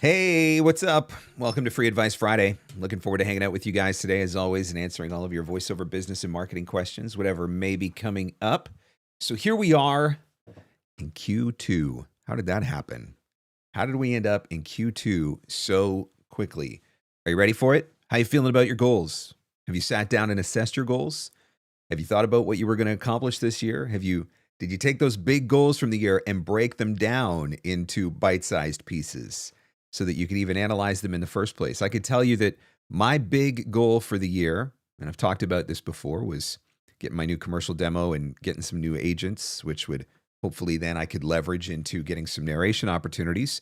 Hey, what's up? Welcome to Free Advice Friday. Looking forward to hanging out with you guys today, as always, and answering all of your voiceover business and marketing questions, whatever may be coming up. So here we are in Q2. How did that happen? How did we end up in Q2 so quickly? Are you ready for it? How you feeling about your goals? Have you sat down and assessed your goals? Have you thought about what you were going to accomplish this year? Did you take those big goals from the year and break them down into bite-sized pieces so that you could even analyze them in the first place? I could tell you that my big goal for the year, and I've talked about this before, was getting my new commercial demo and getting some new agents, which would hopefully then I could leverage into getting some narration opportunities.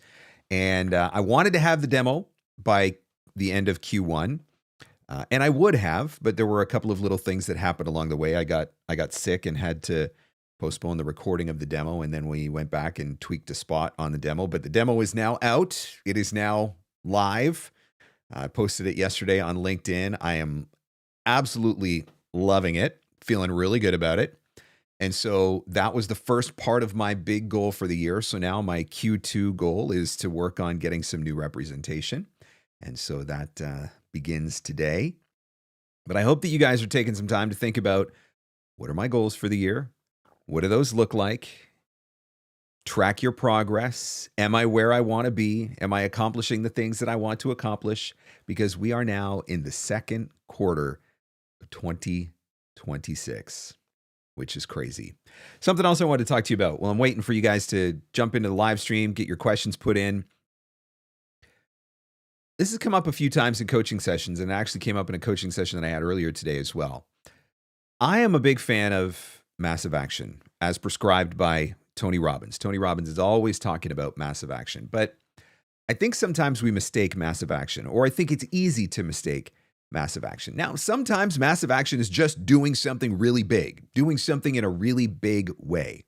And I wanted to have the demo by the end of Q1. And I would have, but there were a couple of little things that happened along the way. I got sick and had to postpone the recording of the demo, and then we went back and tweaked a spot on the demo. But the demo is now out. It is now live. I posted it yesterday on LinkedIn. I am absolutely loving it, feeling really good about it. And so that was the first part of my big goal for the year. So now my Q2 goal is to work on getting some new representation. And so that begins today. But I hope that you guys are taking some time to think about, what are my goals for the year? What do those look like? Track your progress. Am I where I want to be? Am I accomplishing the things that I want to accomplish? Because we are now in the second quarter of 2026, which is crazy. Something else I wanted to talk to you about. Well, I'm waiting for you guys to jump into the live stream, get your questions put in. This has come up a few times in coaching sessions, and it actually came up in a coaching session that I had earlier today as well. I am a big fan of massive action as prescribed by Tony Robbins. Tony Robbins is always talking about massive action, but I think sometimes we mistake massive action, or I think it's easy to mistake massive action. Now, sometimes massive action is just doing something really big, doing something in a really big way.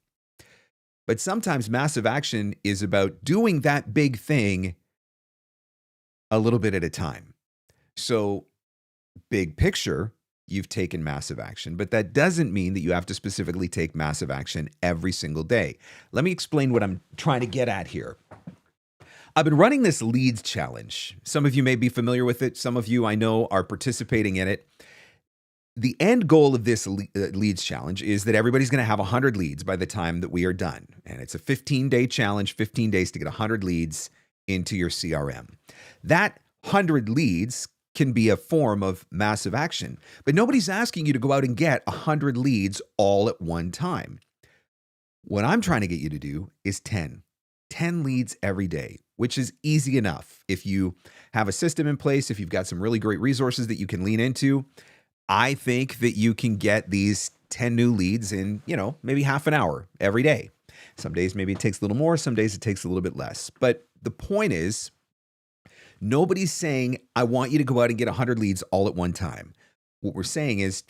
But sometimes massive action is about doing that big thing a little bit at a time. So, big picture, you've taken massive action, but that doesn't mean that you have to specifically take massive action every single day. Let me explain what I'm trying to get at here. I've been running this leads challenge. Some of you may be familiar with it. Some of you I know are participating in it. The end goal of this leads challenge is that everybody's going to have 100 leads by the time that we are done. And it's a 15-day challenge, 15 days to get 100 leads into your CRM. That 100 leads can be a form of massive action, but nobody's asking you to go out and get 100 leads all at one time. What I'm trying to get you to do is 10 leads every day, which is easy enough. If you have a system in place, if you've got some really great resources that you can lean into, I think that you can get these 10 new leads in, maybe half an hour every day. Some days maybe it takes a little more, some days it takes a little bit less. But the point is, nobody's saying, I want you to go out and get 100 leads all at one time. What we're saying is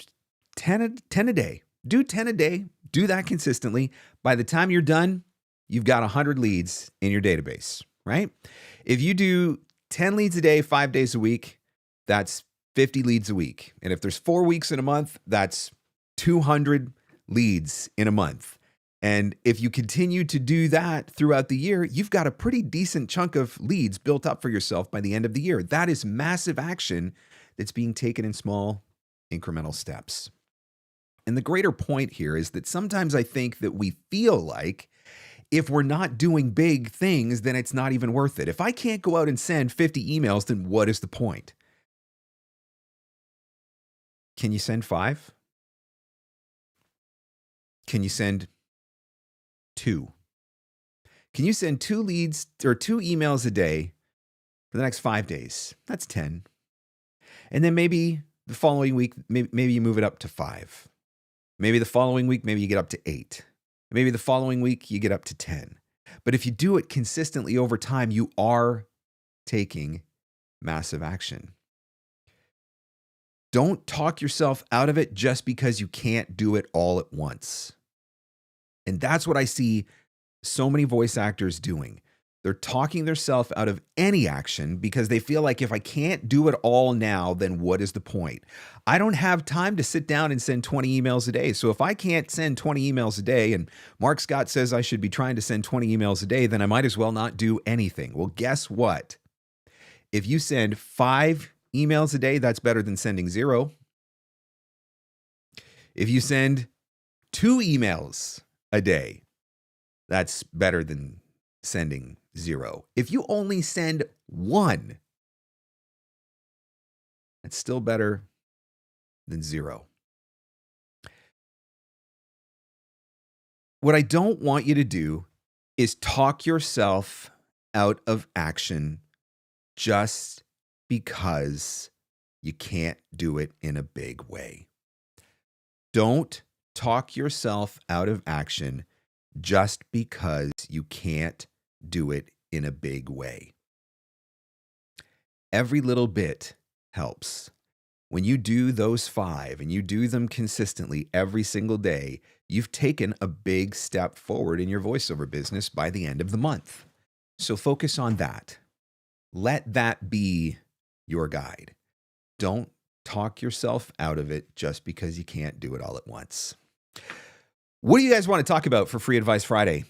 10 a day. Do 10 a day. Do that consistently. By the time you're done, you've got 100 leads in your database, right? If you do 10 leads a day, 5 days a week, that's 50 leads a week. And if there's 4 weeks in a month, that's 200 leads in a month. And if you continue to do that throughout the year, you've got a pretty decent chunk of leads built up for yourself by the end of the year. That is massive action that's being taken in small incremental steps. And the greater point here is that sometimes I think that we feel like if we're not doing big things, then it's not even worth it. If I can't go out and send 50 emails, then what is the point? Can you send 5? Can you send 2? Can you send 2 leads or 2 emails a day for the next 5 days? That's 10. And then maybe the following week, maybe you move it up to 5. Maybe the following week, maybe you get up to 8. Maybe the following week, you get up to 10. But if you do it consistently over time, you are taking massive action. Don't talk yourself out of it just because you can't do it all at once. And that's what I see so many voice actors doing. They're talking themselves out of any action because they feel like if I can't do it all now, then what is the point? I don't have time to sit down and send 20 emails a day. So if I can't send 20 emails a day and Mark Scott says I should be trying to send 20 emails a day, then I might as well not do anything. Well, guess what? If you send 5 emails a day, that's better than sending 0. If you send 2 emails a day, that's better than sending 0. If you only send 1, that's still better than 0. What I don't want you to do is talk yourself out of action just because you can't do it in a big way. Don't talk yourself out of action just because you can't do it in a big way. Every little bit helps. When you do those 5 and you do them consistently every single day, you've taken a big step forward in your voiceover business by the end of the month. So focus on that. Let that be your guide. Don't talk yourself out of it just because you can't do it all at once. What do you guys want to talk about for Free Advice Friday?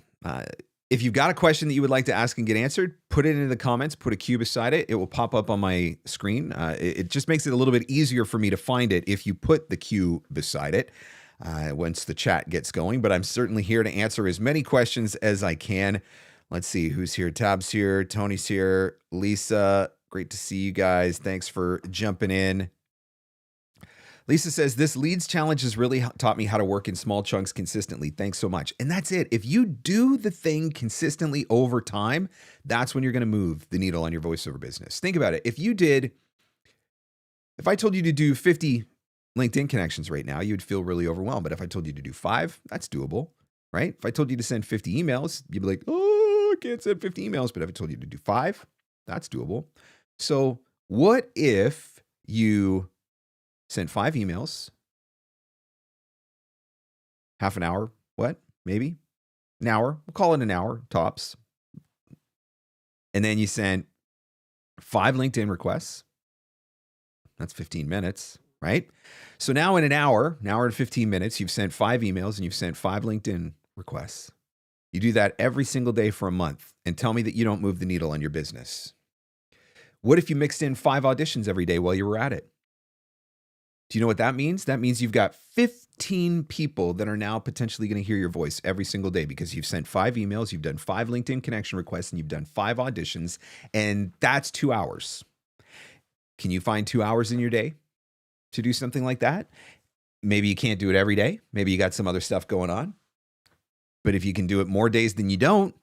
If you've got a question that you would like to ask and get answered, put it in the comments, put a Q beside it. It will pop up on my screen. It just makes it a little bit easier for me to find it if you put the Q beside it once the chat gets going. But I'm certainly here to answer as many questions as I can. Let's see who's here. Tab's here. Tony's here. Lisa, great to see you guys. Thanks for jumping in. Lisa says, this leads challenge has really taught me how to work in small chunks consistently. Thanks so much. And that's it. If you do the thing consistently over time, that's when you're going to move the needle on your voiceover business. Think about it. If I told you to do 50 LinkedIn connections right now, you'd feel really overwhelmed. But if I told you to do 5, that's doable, right? If I told you to send 50 emails, you'd be like, oh, I can't send 50 emails. But if I told you to do 5, that's doable. So what if you sent 5 emails, half an hour, maybe an hour, we'll call it an hour tops. And then you sent 5 LinkedIn requests. That's 15 minutes, right? So now in an hour and 15 minutes, you've sent 5 emails and you've sent 5 LinkedIn requests. You do that every single day for a month and tell me that you don't move the needle on your business. What if you mixed in 5 auditions every day while you were at it? Do you know what that means? That means you've got 15 people that are now potentially going to hear your voice every single day because you've sent 5 emails, you've done 5 LinkedIn connection requests, and you've done 5 auditions, and that's 2 hours. Can you find 2 hours in your day to do something like that? Maybe you can't do it every day. Maybe you got some other stuff going on. But if you can do it more days than you don't,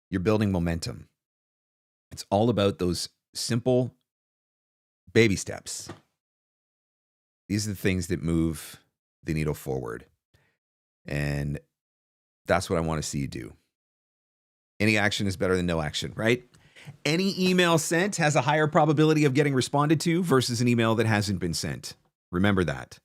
you're building momentum. It's all about those simple baby steps. These are the things that move the needle forward. And that's what I want to see you do. Any action is better than no action, right? Any email sent has a higher probability of getting responded to versus an email that hasn't been sent. Remember that.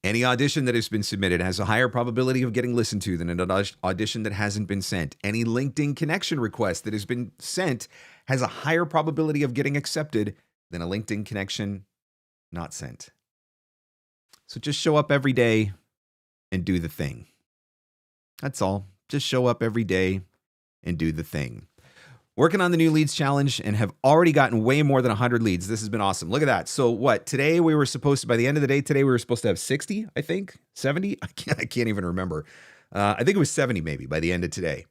Any audition that has been submitted has a higher probability of getting listened to than an audition that hasn't been sent. Any LinkedIn connection request that has been sent has a higher probability of getting accepted than a LinkedIn connection not sent. So just show up every day and do the thing. That's all. Just show up every day and do the thing. Working on the new leads challenge and have already gotten way more than 100 leads. This has been awesome. Look at that. So what? Today we were supposed to, by the end of the day today, we were supposed to have 60, I think, 70. I can't even remember. I think it was 70 maybe by the end of today.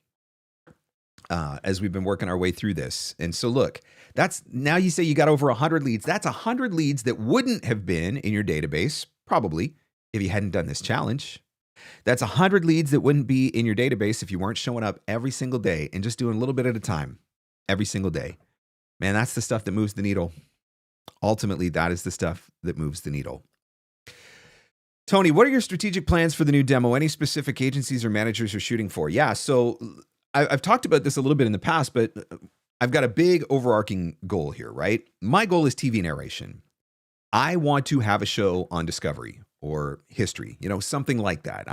As we've been working our way through this. And so look, that's now you say you got over 100 leads. That's 100 leads that wouldn't have been in your database probably if you hadn't done this challenge. That's 100 leads that wouldn't be in your database if you weren't showing up every single day and just doing a little bit at a time every single day. Man, that's the stuff that moves the needle. Ultimately, that is the stuff that moves the needle. Tony, what are your strategic plans for the new demo? Any specific agencies or managers you're shooting for? Yeah, so I've talked about this a little bit in the past, but I've got a big overarching goal here, right? My goal is TV narration. I want to have a show on Discovery or History, something like that.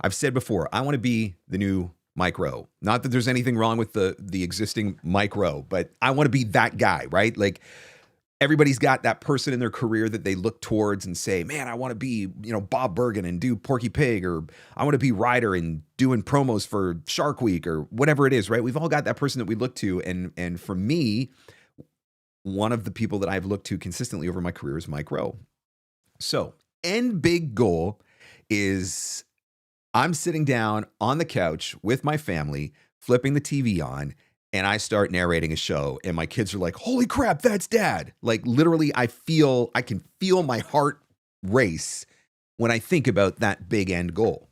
I've said before, I want to be the new Mike Rowe. Not that there's anything wrong with the existing Mike Rowe, but I want to be that guy, right? Like everybody's got that person in their career that they look towards and say, man, I want to be, Bob Bergen and do Porky Pig, or I want to be Ryder and doing promos for Shark Week or whatever it is, right? We've all got that person that we look to. And for me, one of the people that I've looked to consistently over my career is Mike Rowe. So, end big goal is I'm sitting down on the couch with my family, flipping the TV on, and I start narrating a show, and my kids are like, "Holy crap, that's dad." Like literally I can feel my heart race when I think about that big end goal.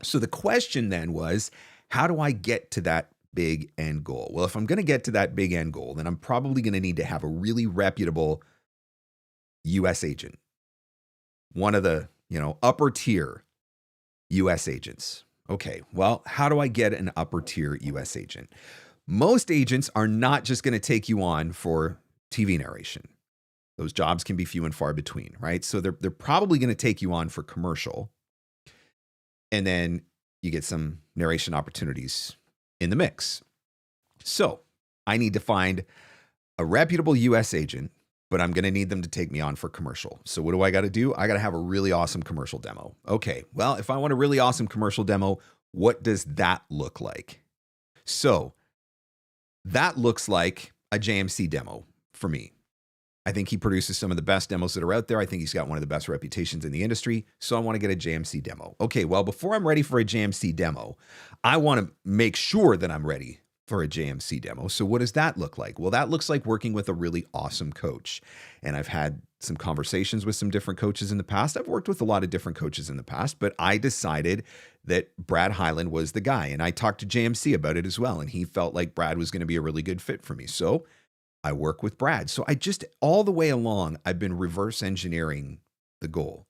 So the question then was, how do I get to that big end goal? Well, if I'm going to get to that big end goal, then I'm probably going to need to have a really reputable US agent. One of the, upper tier US agents. Okay, well, how do I get an upper tier US agent? Most agents are not just going to take you on for TV narration. Those jobs can be few and far between, right? So they're probably going to take you on for commercial. And then you get some narration opportunities in the mix. So I need to find a reputable US agent, but I'm going to need them to take me on for commercial. So what do I got to do? I got to have a really awesome commercial demo. Okay, well, if I want a really awesome commercial demo, what does that look like? So that looks like a JMC demo for me. I think he produces some of the best demos that are out there. I think he's got one of the best reputations in the industry. So I want to get a JMC demo. Okay, well, before I'm ready for a JMC demo, I want to make sure that I'm ready for a JMC demo. So what does that look like? Well, that looks like working with a really awesome coach. And I've had some conversations with some different coaches in the past. I've worked with a lot of different coaches in the past, but I decided that Brad Highland was the guy. And I talked to JMC about it as well. And he felt like Brad was going to be a really good fit for me. So I work with Brad. So I just, all the way along, I've been reverse engineering the goal.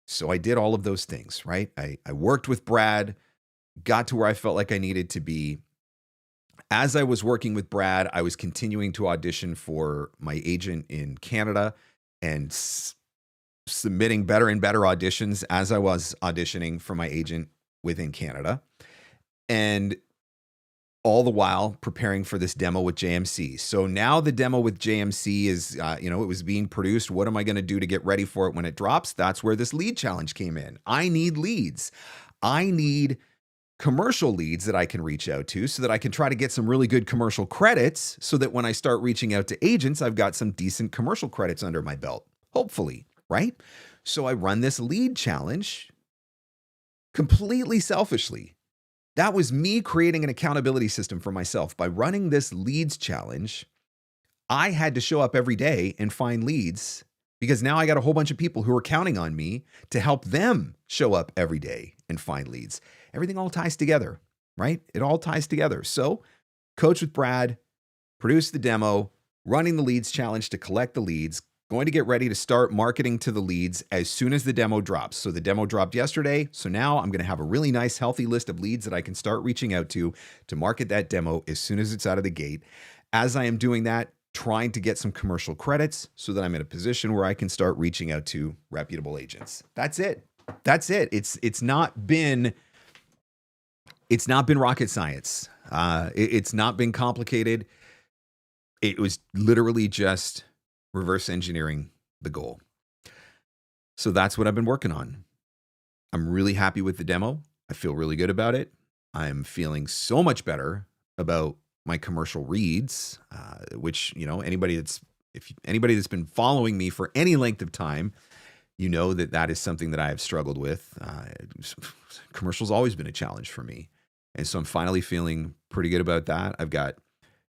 So I did all of those things, right? I worked with Brad, got to where I felt like I needed to be. As I was working with Brad, I was continuing to audition for my agent in Canada and submitting better and better auditions as I was auditioning for my agent within Canada. And all the while preparing for this demo with JMC. So now the demo with JMC is, it was being produced. What am I going to do to get ready for it when it drops? That's where this lead challenge came in. I need leads. I need commercial leads that I can reach out to so that I can try to get some really good commercial credits so that when I start reaching out to agents, I've got some decent commercial credits under my belt, hopefully, right? So I run this lead challenge completely selfishly. That was me creating an accountability system for myself. By running this leads challenge, I had to show up every day and find leads because now I got a whole bunch of people who are counting on me to help them show up every day and find leads. Everything all ties together, right? It all ties together. So coach with Brad, produce the demo, running the leads challenge to collect the leads, going to get ready to start marketing to the leads as soon as the demo drops. So the demo dropped yesterday. So now I'm going to have a really nice, healthy list of leads that I can start reaching out to market that demo as soon as it's out of the gate. As I am doing that, trying to get some commercial credits so that I'm in a position where I can start reaching out to reputable agents. That's it. That's it. It's not been rocket science. It's not been complicated. It was literally just reverse engineering the goal. So that's what I've been working on. I'm really happy with the demo. I feel really good about it. I'm feeling so much better about my commercial reads, which, anybody that's been following me for any length of time, that is something that I have struggled with. Commercial's always been a challenge for me. And so I'm finally feeling pretty good about that. I've got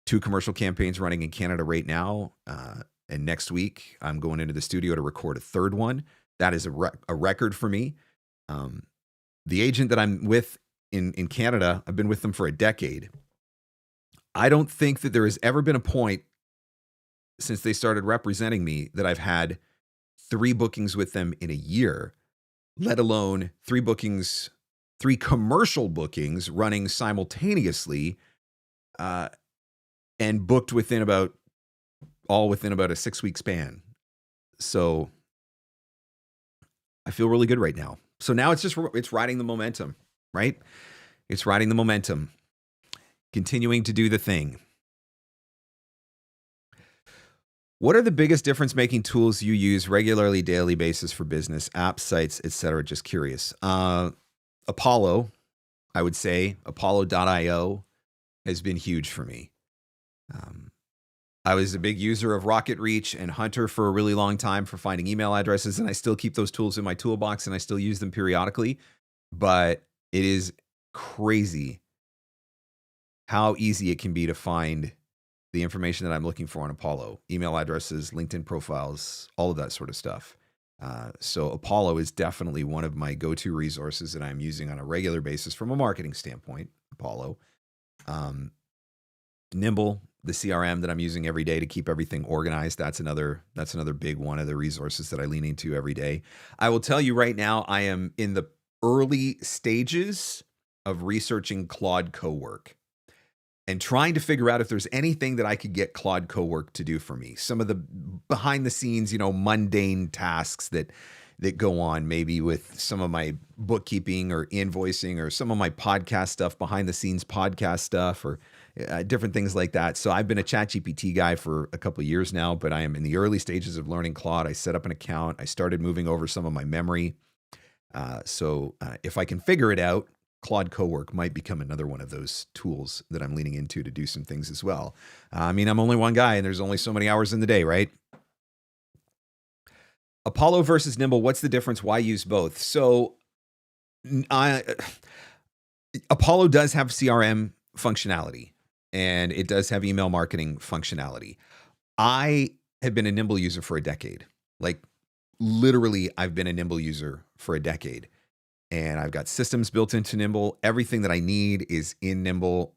2 commercial campaigns running in Canada right now. And next week, I'm going into the studio to record a 3rd one. That is a record for me. The agent that I'm with in Canada, I've been with them for a decade. I don't think that there has ever been a point since they started representing me that I've had 3 bookings with them in a year, let alone 3 commercial bookings running simultaneously and booked within about a 6-week span. So I feel really good right now. So now it's riding the momentum, right? It's riding the momentum, continuing to do the thing. What are the biggest difference-making tools you use regularly, daily basis for business, apps, sites, etc.? Just curious. Apollo, I would say, Apollo.io has been huge for me. I was a big user of Rocket Reach and Hunter for a really long time for finding email addresses, and I still keep those tools in my toolbox and I still use them periodically. But it is crazy how easy it can be to find the information that I'm looking for on Apollo: email addresses, LinkedIn profiles, all of that sort of stuff. So Apollo is definitely one of my go-to resources that I'm using on a regular basis from a marketing standpoint. Apollo. Nimble, the CRM that I'm using every day to keep everything organized. That's another big one of the resources that I lean into every day. I will tell you right now, I am in the early stages of researching Claude Cowork and trying to figure out if there's anything that I could get Claude Cowork to do for me. Some of the behind the scenes, mundane tasks that go on, maybe with some of my bookkeeping or invoicing or some of my podcast stuff, behind the scenes podcast stuff, or different things like that. So I've been a ChatGPT guy for a couple of years now, but I am in the early stages of learning Claude. I set up an account. I started moving over some of my memory. So if I can figure it out, Claude Cowork might become another one of those tools that I'm leaning into to do some things as well. I'm only one guy and there's only so many hours in the day, right? Apollo versus Nimble, what's the difference? Why use both? So Apollo does have CRM functionality and it does have email marketing functionality. I have been a Nimble user for a decade. Like literally, I've been a Nimble user for a decade. And I've got systems built into Nimble. Everything that I need is in Nimble.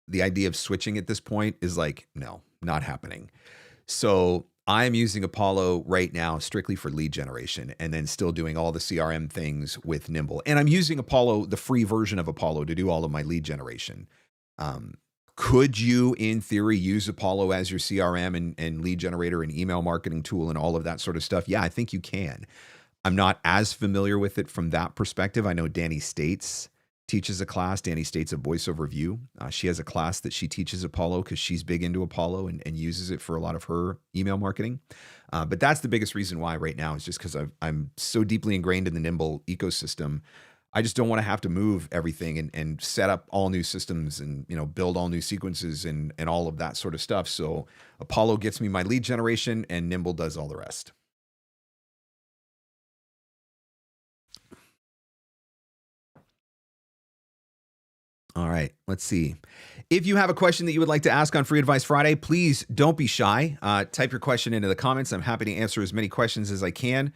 The idea of switching at this point is like, no, not happening. So I'm using Apollo right now strictly for lead generation and then still doing all the CRM things with Nimble. And I'm using Apollo, the free version of Apollo, to do all of my lead generation. Could you, in theory, use Apollo as your CRM and lead generator and email marketing tool and all of that sort of stuff? Yeah, I think you can. I'm not as familiar with it from that perspective. I know Danny States teaches a class. Danny States of Voiceover View. She has a class that she teaches Apollo because she's big into Apollo and uses it for a lot of her email marketing. But that's the biggest reason why right now is just because I'm so deeply ingrained in the Nimble ecosystem. I just don't want to have to move everything and set up all new systems and build all new sequences and all of that sort of stuff. So Apollo gets me my lead generation and Nimble does all the rest. All right, let's see. If you have a question that you would like to ask on Free Advice Friday, please don't be shy. Type your question into the comments. I'm happy to answer as many questions as I can.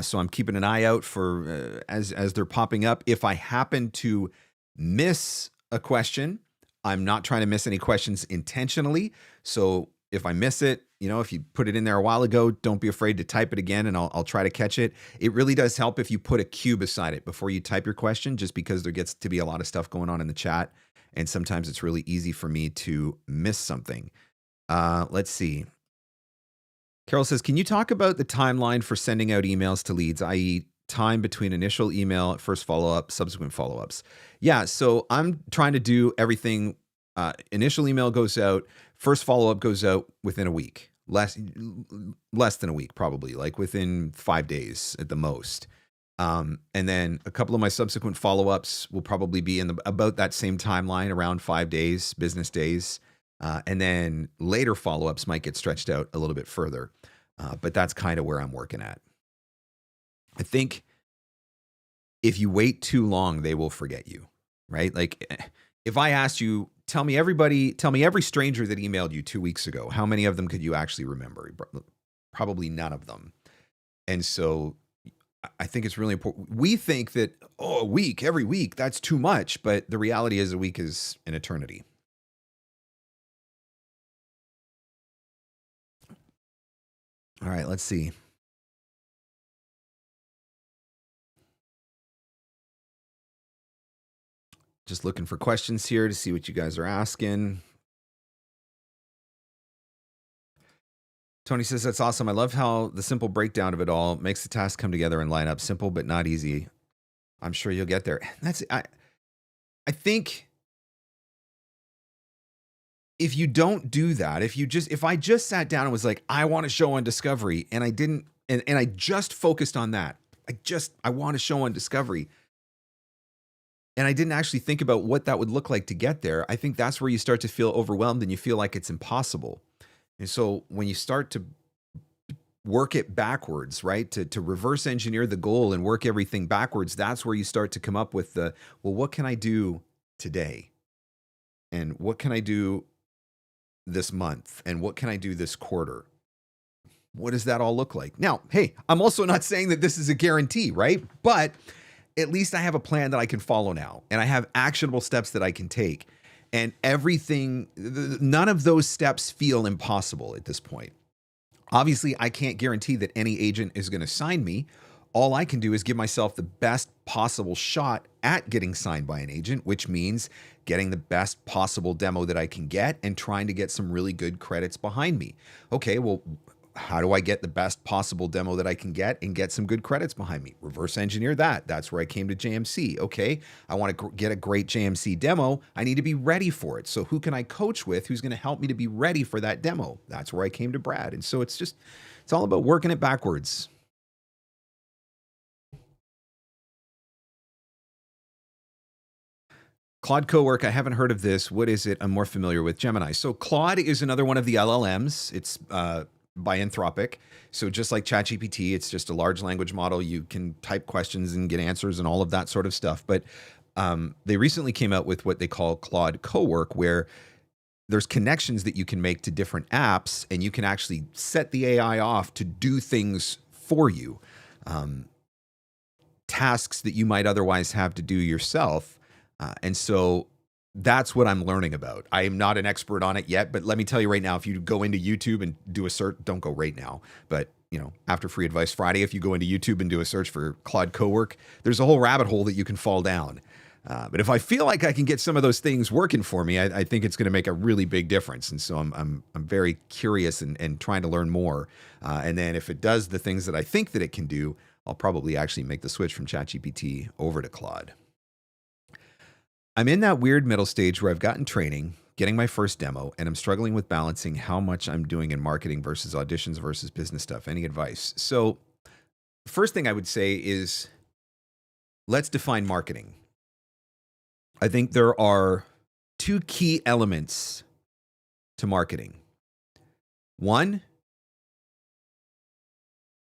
So I'm keeping an eye out for as they're popping up. If I happen to miss a question, I'm not trying to miss any questions intentionally. So if I miss it, if you put it in there a while ago, don't be afraid to type it again and I'll try to catch it. It really does help if you put a Q beside it before you type your question, just because there gets to be a lot of stuff going on in the chat. And sometimes it's really easy for me to miss something. Let's see. Carol says, can you talk about the timeline for sending out emails to leads, i.e. time between initial email, first follow-up, subsequent follow-ups? Yeah, so I'm trying to do everything. Initial email goes out. First follow-up goes out within a week, less than a week, probably like within 5 days at the most. And then a couple of my subsequent follow-ups will probably be in about that same timeline, around 5 days, business days. And then later follow-ups might get stretched out a little bit further. But that's kind of where I'm working at. I think if you wait too long, they will forget you, right? Like if I asked you, tell me every stranger that emailed you 2 weeks ago, how many of them could you actually remember? Probably none of them. And so I think it's really important. We think that, a week, every week, that's too much. But the reality is a week is an eternity. All right, let's see. Just looking for questions here to see what you guys are asking. Tony says, that's awesome. I love how the simple breakdown of it all makes the task come together and line up. Simple, but not easy. I'm sure you'll get there. I think if you don't do that, if I just sat down and was like, I want to show on discovery, and I didn't, and I just focused on that. I want to show on discovery. And I didn't actually think about what that would look like to get there. I think that's where you start to feel overwhelmed and you feel like it's impossible. And so when you start to work it backwards, right? To reverse engineer the goal and work everything backwards, that's where you start to come up with the, well, what can I do today? And what can I do this month? And what can I do this quarter? What does that all look like? Now, hey, I'm also not saying that this is a guarantee, right? But at least I have a plan that I can follow now, and I have actionable steps that I can take. And everything, none of those steps feel impossible at this point. Obviously, I can't guarantee that any agent is going to sign me. All I can do is give myself the best possible shot at getting signed by an agent, which means getting the best possible demo that I can get and trying to get some really good credits behind me. Okay, well, how do I get the best possible demo that I can get and get some good credits behind me? Reverse engineer that. That's where I came to JMC. Okay, I want to get a great JMC demo. I need to be ready for it. So who can I coach with who's going to help me to be ready for that demo? That's where I came to Brad. And so it's all about working it backwards. Claude Cowork, I haven't heard of this. What is it? I'm more familiar with Gemini. So Claude is another one of the LLMs. It's by Anthropic. So just like ChatGPT, it's just a large language model. You can type questions and get answers and all of that sort of stuff. But they recently came out with what they call Claude Cowork, where there's connections that you can make to different apps, and you can actually set the AI off to do things for you. Tasks that you might otherwise have to do yourself. And so that's what I'm learning about. I am not an expert on it yet, but let me tell you right now, if you go into YouTube and do a search, don't go right now, but after Free Advice Friday, if you go into YouTube and do a search for Claude Cowork, there's a whole rabbit hole that you can fall down. But if I feel like I can get some of those things working for me, I think it's going to make a really big difference. And so I'm very curious and trying to learn more. And then if it does the things that I think that it can do, I'll probably actually make the switch from ChatGPT over to Claude. I'm in that weird middle stage where I've gotten training, getting my first demo, and I'm struggling with balancing how much I'm doing in marketing versus auditions versus business stuff. Any advice? So first thing I would say is let's define marketing. I think there are two key elements to marketing. One,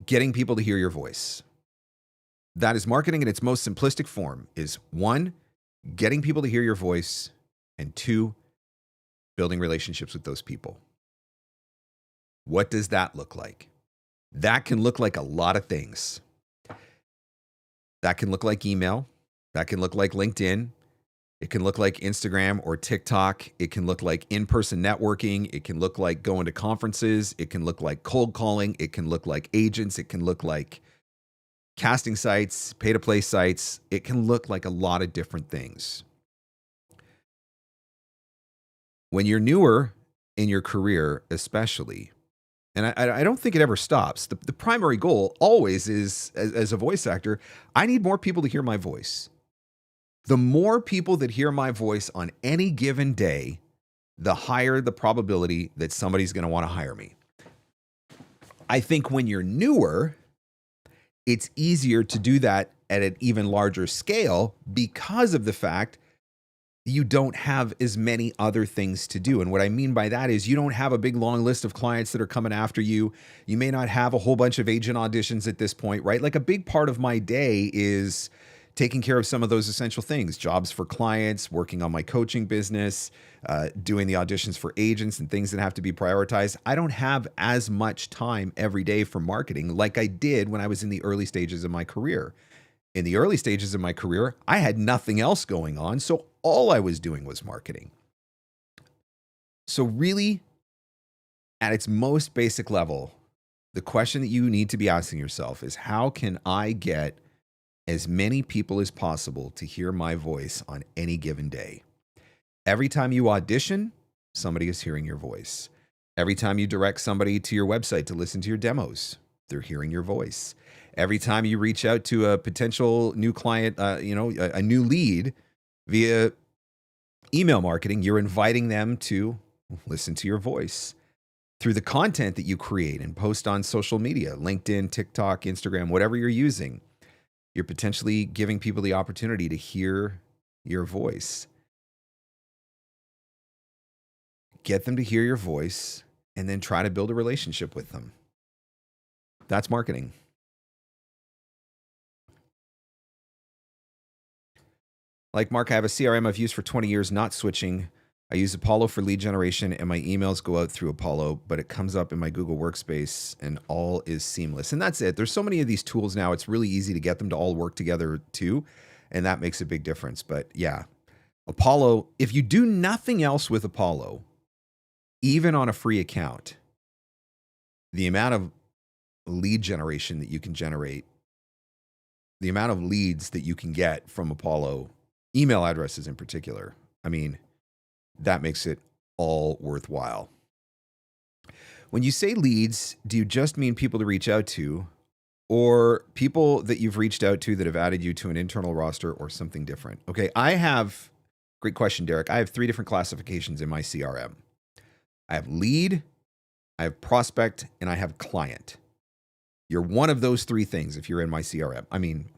getting people to hear your voice. That is marketing in its most simplistic form, is one, getting people to hear your voice, and two, building relationships with those people. What does that look like? That can look like a lot of things. That can look like email. That can look like LinkedIn. It can look like Instagram or TikTok. It can look like in-person networking. It can look like going to conferences. It can look like cold calling. It can look like agents. It can look like casting sites, pay-to-play sites. It can look like a lot of different things. When you're newer in your career, especially, and I don't think it ever stops, the primary goal always is, as a voice actor, I need more people to hear my voice. The more people that hear my voice on any given day, the higher the probability that somebody's going to want to hire me. I think when you're newer, it's easier to do that at an even larger scale because of the fact you don't have as many other things to do. And what I mean by that is you don't have a big long list of clients that are coming after you. You may not have a whole bunch of agent auditions at this point, right? Like a big part of my day is taking care of some of those essential things, jobs for clients, working on my coaching business, doing the auditions for agents and things that have to be prioritized. I don't have as much time every day for marketing like I did when I was in the early stages of my career. In the early stages of my career, I had nothing else going on, so all I was doing was marketing. So really, at its most basic level, the question that you need to be asking yourself is, how can I get as many people as possible to hear my voice on any given day? Every time you audition, somebody is hearing your voice. Every time you direct somebody to your website to listen to your demos, they're hearing your voice. Every time you reach out to a potential new client, a new lead via email marketing, you're inviting them to listen to your voice. Through the content that you create and post on social media, LinkedIn, TikTok, Instagram, whatever you're using, you're potentially giving people the opportunity to hear your voice. Get them to hear your voice, and then try to build a relationship with them. That's marketing. Like Mark, I have a CRM I've used for 20 years, not switching. I use Apollo for lead generation and my emails go out through Apollo, but it comes up in my Google Workspace and all is seamless. And that's it. There's so many of these tools now. It's really easy to get them to all work together too. And that makes a big difference. But yeah, Apollo, if you do nothing else with Apollo, even on a free account, the amount of lead generation that you can generate, the amount of leads that you can get from Apollo, email addresses in particular, I mean, that makes it all worthwhile. When you say leads, do you just mean people to reach out to, or people that you've reached out to that have added you to an internal roster, or something different? Okay, great question, Derek. I have 3 different classifications in my CRM. I have lead, I have prospect, and I have client. You're one of those 3 things if you're in my CRM. I mean,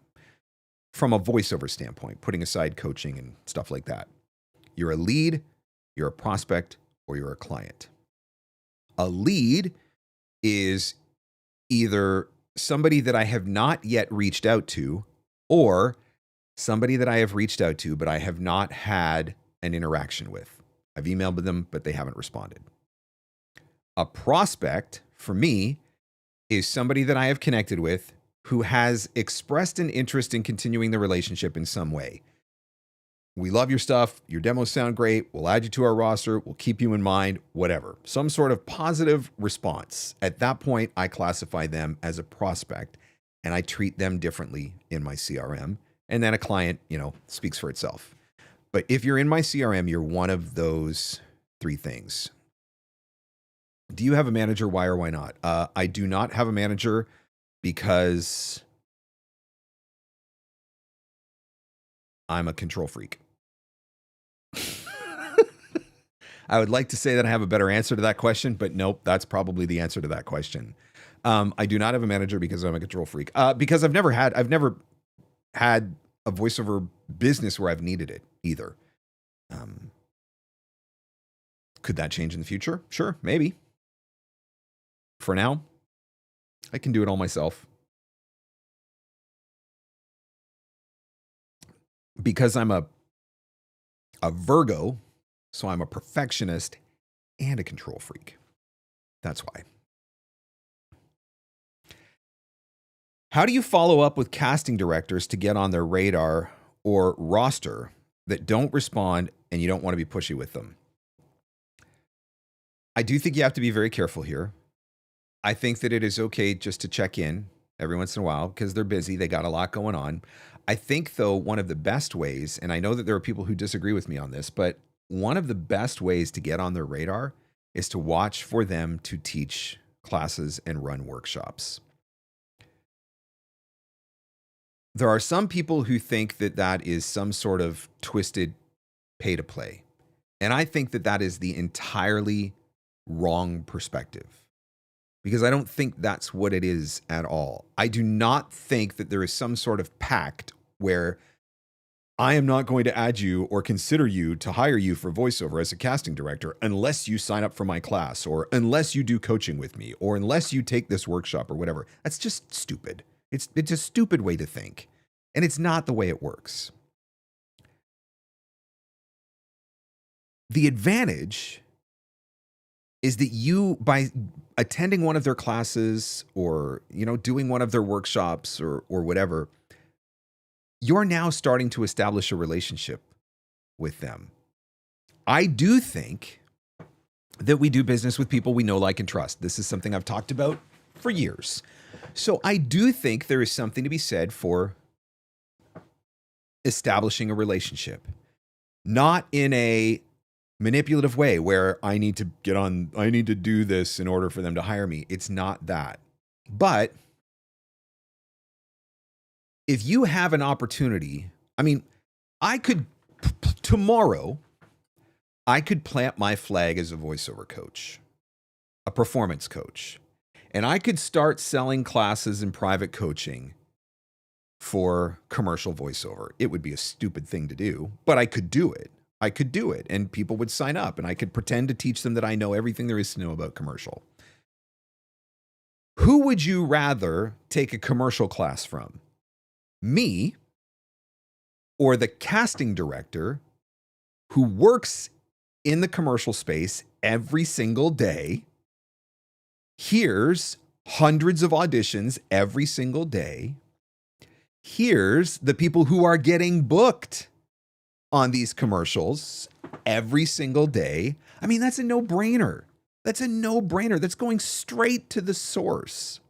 from a voiceover standpoint, putting aside coaching and stuff like that. You're a lead, you're a prospect, or you're a client. A lead is either somebody that I have not yet reached out to, or somebody that I have reached out to, but I have not had an interaction with. I've emailed them, but they haven't responded. A prospect, for me, is somebody that I have connected with who has expressed an interest in continuing the relationship in some way. We love your stuff. Your demos sound great. We'll add you to our roster. We'll keep you in mind, whatever. Some sort of positive response. At that point, I classify them as a prospect and I treat them differently in my CRM. And then a client, speaks for itself. But if you're in my CRM, you're one of those 3 things. Do you have a manager? Why or why not? I do not have a manager because I'm a control freak. I would like to say that I have a better answer to that question, but nope, that's probably the answer to that question. I do not have a manager because I'm a control freak. Because I've never had a voiceover business where I've needed it either. Could that change in the future? Sure, maybe. For now, I can do it all myself. Because I'm a Virgo, so I'm a perfectionist and a control freak. That's why. How do you follow up with casting directors to get on their radar or roster that don't respond and you don't want to be pushy with them? I do think you have to be very careful here. I think that it is okay just to check in every once in a while because they're busy. They got a lot going on. I think, though, one of the best ways, and I know that there are people who disagree with me on this, but one of the best ways to get on their radar is to watch for them to teach classes and run workshops. There are some people who think that that is some sort of twisted pay to play. And I think that that is the entirely wrong perspective. Because I don't think that's what it is at all. I do not think that there is some sort of pact where I am not going to add you or consider you to hire you for voiceover as a casting director unless you sign up for my class or unless you do coaching with me or unless you take this workshop or whatever. That's just stupid. It's a stupid way to think. And it's not the way it works. The advantage is that you, by attending one of their classes or, doing one of their workshops or whatever, you're now starting to establish a relationship with them. I do think that we do business with people we know, like, and trust. This is something I've talked about for years. So I do think there is something to be said for establishing a relationship, not in a manipulative way where I need to do this in order for them to hire me. It's not that. But if you have an opportunity, tomorrow, I could plant my flag as a voiceover coach, a performance coach, and I could start selling classes and private coaching for commercial voiceover. It would be a stupid thing to do, but I could do it. I could do it and people would sign up and I could pretend to teach them that I know everything there is to know about commercial. Who would you rather take a commercial class from? Me or the casting director who works in the commercial space every single day, hears hundreds of auditions every single day, hears the people who are getting booked on these commercials every single day? I mean, that's a no-brainer. That's a no-brainer. That's going straight to the source.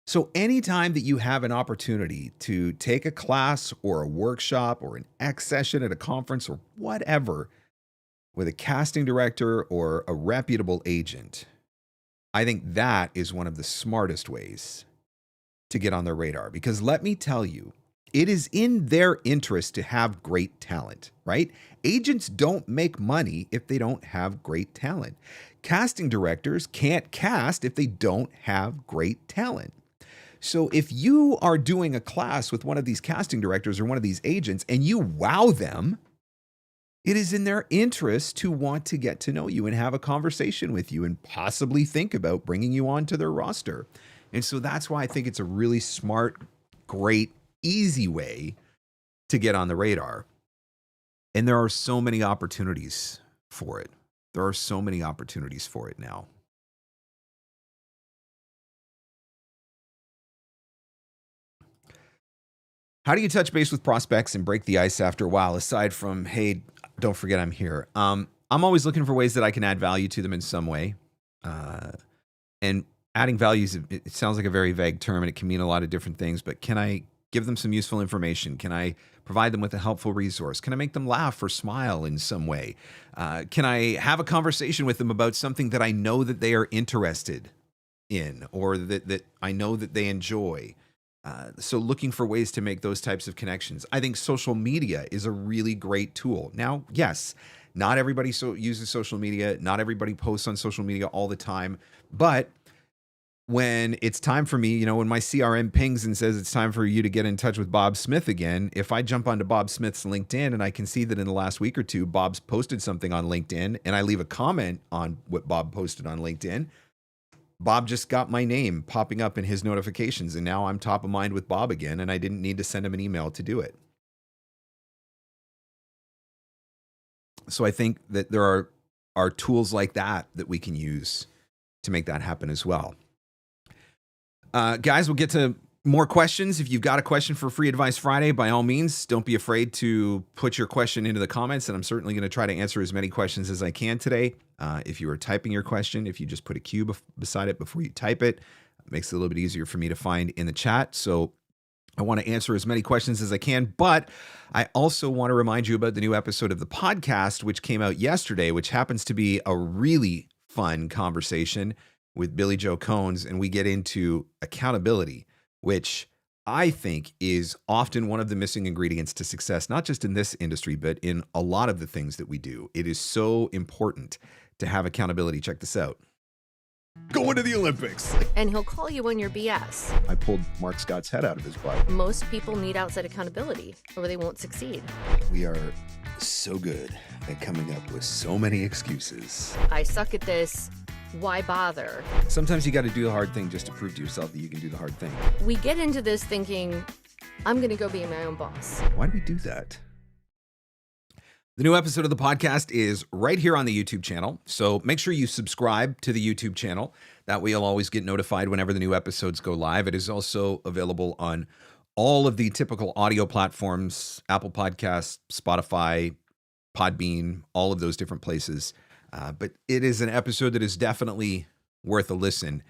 So anytime that you have an opportunity to take a class or a workshop or an X session at a conference or whatever with a casting director or a reputable agent, I think that is one of the smartest ways to get on their radar. Because let me tell you, it is in their interest to have great talent, right? Agents don't make money if they don't have great talent. Casting directors can't cast if they don't have great talent. So if you are doing a class with one of these casting directors or one of these agents and you wow them, it is in their interest to want to get to know you and have a conversation with you and possibly think about bringing you onto their roster. And so that's why I think it's a really smart, great, easy way to get on the radar. And there are so many opportunities for it. There are so many opportunities for it now. How do you touch base with prospects and break the ice after a while, aside from, hey, don't forget I'm here? I'm always looking for ways that I can add value to them in some way. And adding value, it sounds like a very vague term and it can mean a lot of different things, but can I give them some useful information? Can I provide them with a helpful resource? Can I make them laugh or smile in some way? Can I have a conversation with them about something that I know that they are interested in or that I know that they enjoy? So looking for ways to make those types of connections. I think social media is a really great tool. Now, yes, not everybody uses social media. Not everybody posts on social media all the time. But when it's time for me, when my CRM pings and says it's time for you to get in touch with Bob Smith again, if I jump onto Bob Smith's LinkedIn and I can see that in the last week or two, Bob's posted something on LinkedIn and I leave a comment on what Bob posted on LinkedIn, Bob just got my name popping up in his notifications, and now I'm top of mind with Bob again, and I didn't need to send him an email to do it. So I think that there are tools like that we can use to make that happen as well. Guys, we'll get to more questions. If you've got a question for Free Advice Friday, by all means, don't be afraid to put your question into the comments, and I'm certainly going to try to answer as many questions as I can today. If you are typing your question, if you just put a Q beside it before you type it, it makes it a little bit easier for me to find in the chat. So I want to answer as many questions as I can, but I also want to remind you about the new episode of the podcast, which came out yesterday, which happens to be a really fun conversation with Billy Joe Cones, and we get into accountability, which I think is often one of the missing ingredients to success, not just in this industry, but in a lot of the things that we do. It is so important to have accountability. Check this out. Going to the Olympics. And he'll call you on your BS. I pulled Mark Scott's head out of his butt. Most people need outside accountability or they won't succeed. We are so good at coming up with so many excuses. I suck at this. Why bother? Sometimes you got to do the hard thing just to prove to yourself that you can do the hard thing. We get into this thinking, I'm going to go be my own boss. Why do we do that? The new episode of the podcast is right here on the YouTube channel. So make sure you subscribe to the YouTube channel. That way you'll always get notified whenever the new episodes go live. It is also available on all of the typical audio platforms, Apple Podcasts, Spotify, Podbean, all of those different places. But it is an episode that is definitely worth a listen.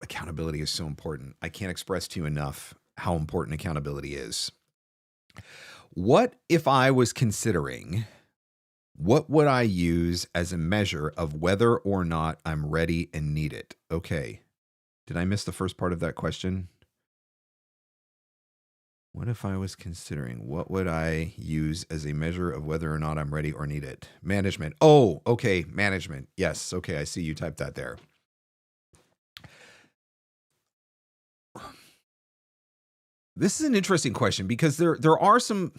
Accountability is so important. I can't express to you enough how important accountability is. What if I was considering, what would I use as a measure of whether or not I'm ready and need it? Okay. Did I miss the first part of that question? What if I was considering, what would I use as a measure of whether or not I'm ready or need it? Management. Oh, okay. Management. Yes. Okay. I see you typed that there. This is an interesting question because there are some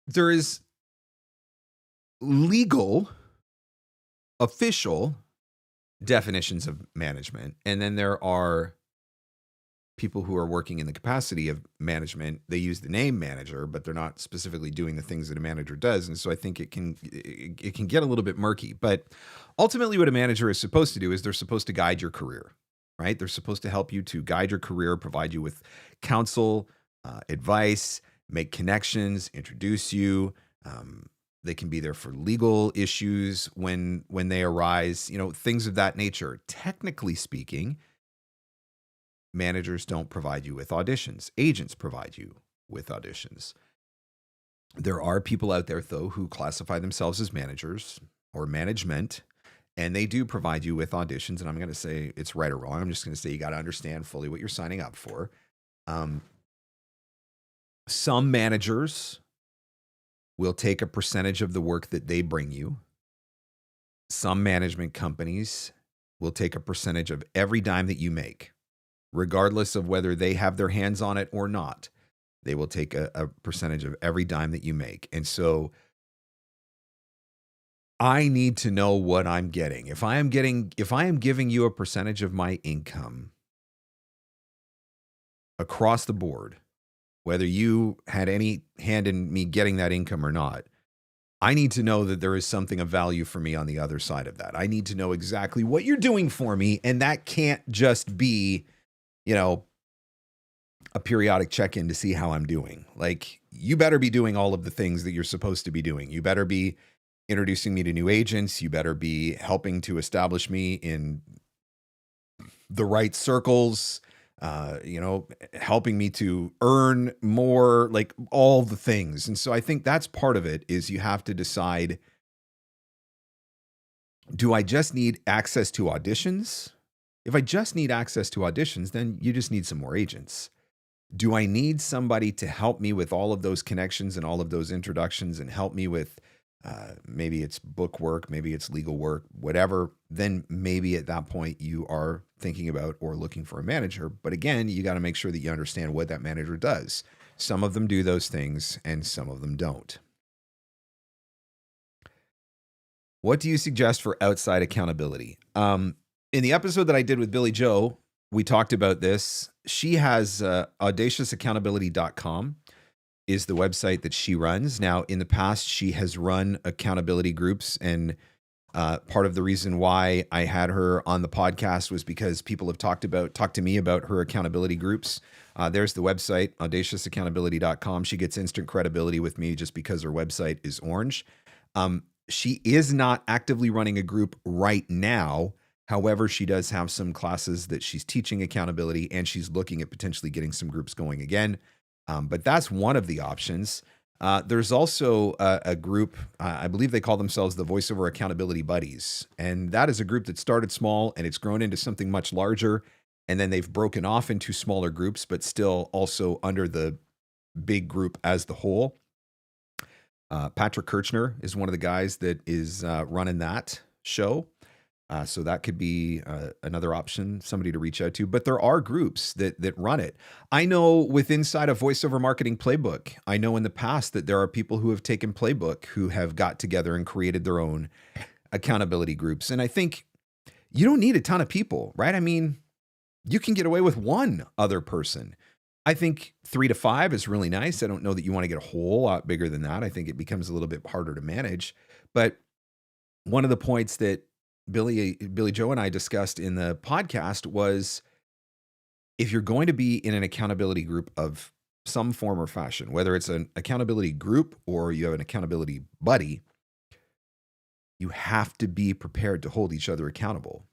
there is legal, official definitions of management, and then there are people who are working in the capacity of management. They use the name manager, but they're not specifically doing the things that a manager does. And so I think it can get a little bit murky. But ultimately, what a manager is supposed to do is they're supposed to guide your career, right? They're supposed to help you to guide your career, provide you with counsel, advice, make connections, introduce you. They can be there for legal issues when they arise, things of that nature. Technically speaking, managers don't provide you with auditions. Agents provide you with auditions. There are people out there, though, who classify themselves as managers or management, and they do provide you with auditions. And I'm going to say it's right or wrong. I'm just going to say you got to understand fully what you're signing up for. Some managers will take a percentage of the work that they bring you. Some management companies will take a percentage of every dime that you make, regardless of whether they have their hands on it or not. They will take a percentage of every dime that you make. And so I need to know what I'm getting. If I am giving you a percentage of my income across the board, whether you had any hand in me getting that income or not, I need to know that there is something of value for me on the other side of that. I need to know exactly what you're doing for me. And that can't just be, a periodic check-in to see how I'm doing. Like, you better be doing all of the things that you're supposed to be doing. You better be introducing me to new agents. You better be helping to establish me in the right circles, helping me to earn more, like all the things. And so I think that's part of it, is you have to decide, do I just need access to auditions? If I just need access to auditions, then you just need some more agents. Do I need somebody to help me with all of those connections and all of those introductions and help me with maybe it's book work, maybe it's legal work, whatever? Then maybe at that point you are thinking about or looking for a manager. But again, you got to make sure that you understand what that manager does. Some of them do those things and some of them don't. What do you suggest for outside accountability? In the episode that I did with Billy Joe, we talked about this. She has audaciousaccountability.com is the website that she runs. Now, in the past, she has run accountability groups, and part of the reason why I had her on the podcast was because people have talked to me about her accountability groups. There's the website, audaciousaccountability.com. She gets instant credibility with me just because her website is orange. She is not actively running a group right now. However, she does have some classes that she's teaching accountability, and she's looking at potentially getting some groups going again. But that's one of the options. There's also a group, I believe they call themselves the Voiceover Accountability Buddies. And that is a group that started small and it's grown into something much larger. And then they've broken off into smaller groups, but still also under the big group as the whole. Patrick Kirchner is one of the guys that is running that show. So that could be another option, somebody to reach out to. But there are groups that run it. I know inside a Voiceover Marketing Playbook, I know in the past that there are people who have taken Playbook who have got together and created their own accountability groups. And I think you don't need a ton of people, right? I mean, you can get away with one other person. I think 3 to 5 is really nice. I don't know that you want to get a whole lot bigger than that. I think it becomes a little bit harder to manage. But one of the points that Billy Joe and I discussed in the podcast was, if you're going to be in an accountability group of some form or fashion, whether it's an accountability group or you have an accountability buddy, you have to be prepared to hold each other accountable.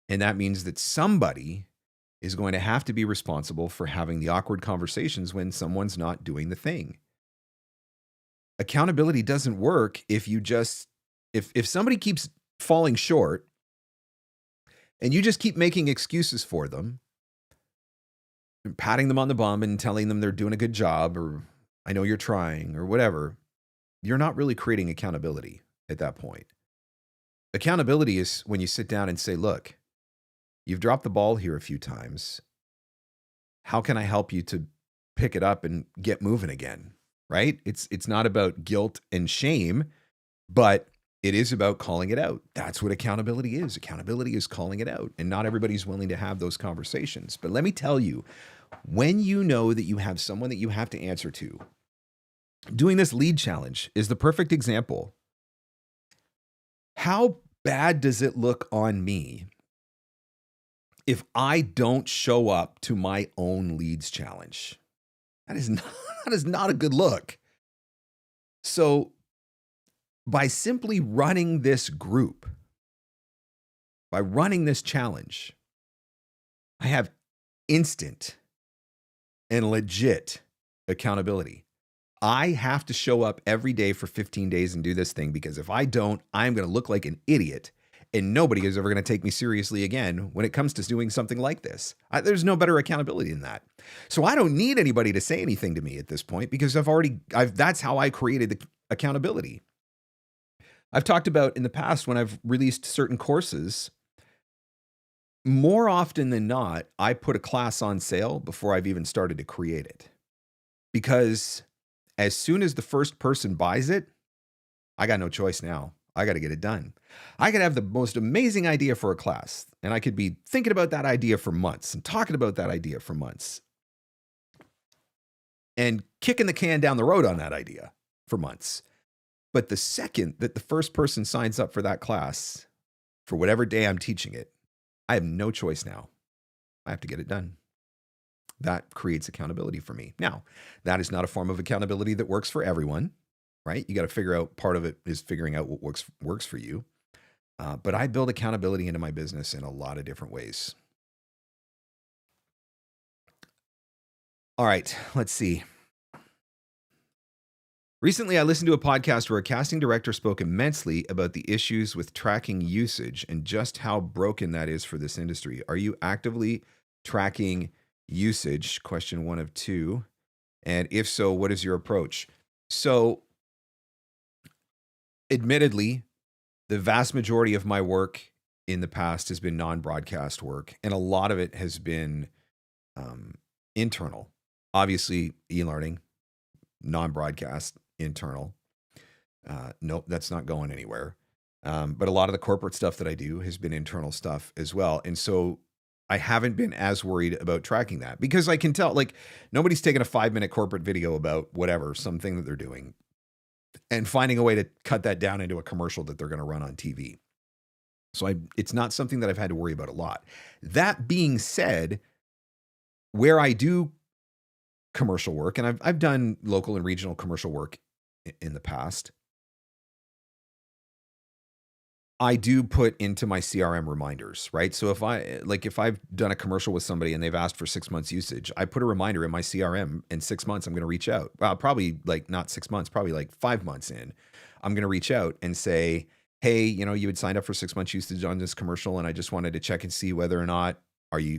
And that means that somebody is going to have to be responsible for having the awkward conversations when someone's not doing the thing. Accountability doesn't work if somebody keeps falling short and you just keep making excuses for them, and patting them on the bum and telling them they're doing a good job, or I know you're trying, or whatever. You're not really creating accountability at that point. Accountability is when you sit down and say, look, you've dropped the ball here a few times. How can I help you to pick it up and get moving again? right? It's not about guilt and shame, but it is about calling it out. That's what accountability is. Accountability is calling it out. And not everybody's willing to have those conversations. But let me tell you, when you know that you have someone that you have to answer to, doing this lead challenge is the perfect example. How bad does it look on me if I don't show up to my own leads challenge? That is not a good look. So by simply running this group, by running this challenge, I have instant and legit accountability. I have to show up every day for 15 days and do this thing, because if I don't, I'm going to look like an idiot and nobody is ever going to take me seriously again when it comes to doing something like this. There's no better accountability than that. So I don't need anybody to say anything to me at this point, because that's how I created the accountability. I've talked about in the past when I've released certain courses, more often than not, I put a class on sale before I've even started to create it. Because as soon as the first person buys it, I got no choice now. I got to get it done. I could have the most amazing idea for a class, and I could be thinking about that idea for months and talking about that idea for months and kicking the can down the road on that idea for months. But the second that the first person signs up for that class, for whatever day I'm teaching it, I have no choice now. I have to get it done. That creates accountability for me. Now, that is not a form of accountability that works for everyone, right? You got to figure out, part of it is figuring out what works for you. But I build accountability into my business in a lot of different ways. All right, let's see. Recently, I listened to a podcast where a casting director spoke immensely about the issues with tracking usage and just how broken that is for this industry. Are you actively tracking usage? Question 1 of 2. And if so, what is your approach? So, admittedly, the vast majority of my work in the past has been non-broadcast work, and a lot of it has been internal. Obviously, e-learning, non-broadcast, internal. Nope, that's not going anywhere. But a lot of the corporate stuff that I do has been internal stuff as well. And so I haven't been as worried about tracking that, because I can tell, like, nobody's taking a 5-minute corporate video about whatever, something that they're doing, and finding a way to cut that down into a commercial that they're going to run on TV. So it's not something that I've had to worry about a lot. That being said, where I do commercial work, and I've done local and regional commercial work in the past, I do put into my CRM reminders, right? So if I've done a commercial with somebody and they've asked for 6 months usage, I put a reminder in my CRM, in 6 months, I'm going to reach out. Well, probably like not 6 months, probably like 5 months in, I'm going to reach out and say, hey, you had signed up for 6 months usage on this commercial, and I just wanted to check and see whether or not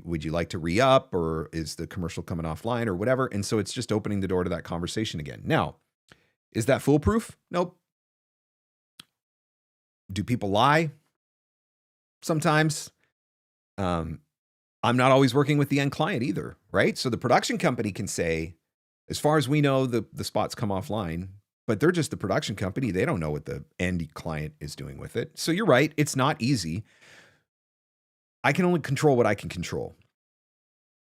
would you like to re-up, or is the commercial coming offline or whatever? And so it's just opening the door to that conversation again. Now, is that foolproof? Nope. Do people lie? Sometimes. I'm not always working with the end client either, right? So the production company can say, as far as we know, the spots come offline, but they're just the production company. They don't know what the end client is doing with it. So you're right. It's not easy. I can only control what I can control.